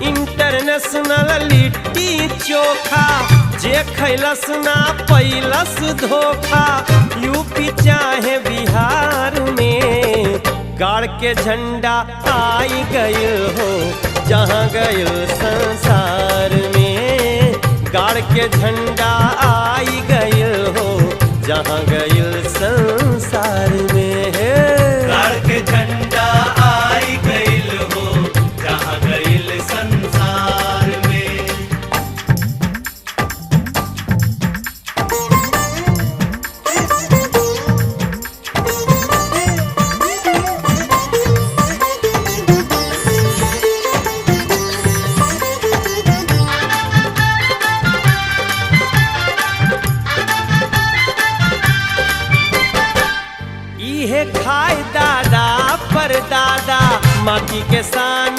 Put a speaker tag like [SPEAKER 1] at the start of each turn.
[SPEAKER 1] International litti chokha जे खैलस ना पैलस धोखा। यूपी चाहे बिहार में गाड़ के झंडा आई गइल हो जहाँ गइल संसार में। गाड़ के झंडा आई गइल हो जहाँ गइल संसार में।
[SPEAKER 2] गाड़ के झंडा आई गइल हो जहाँ गइल संसार में।
[SPEAKER 1] इहे खाए दादा पर दादा माटी के सान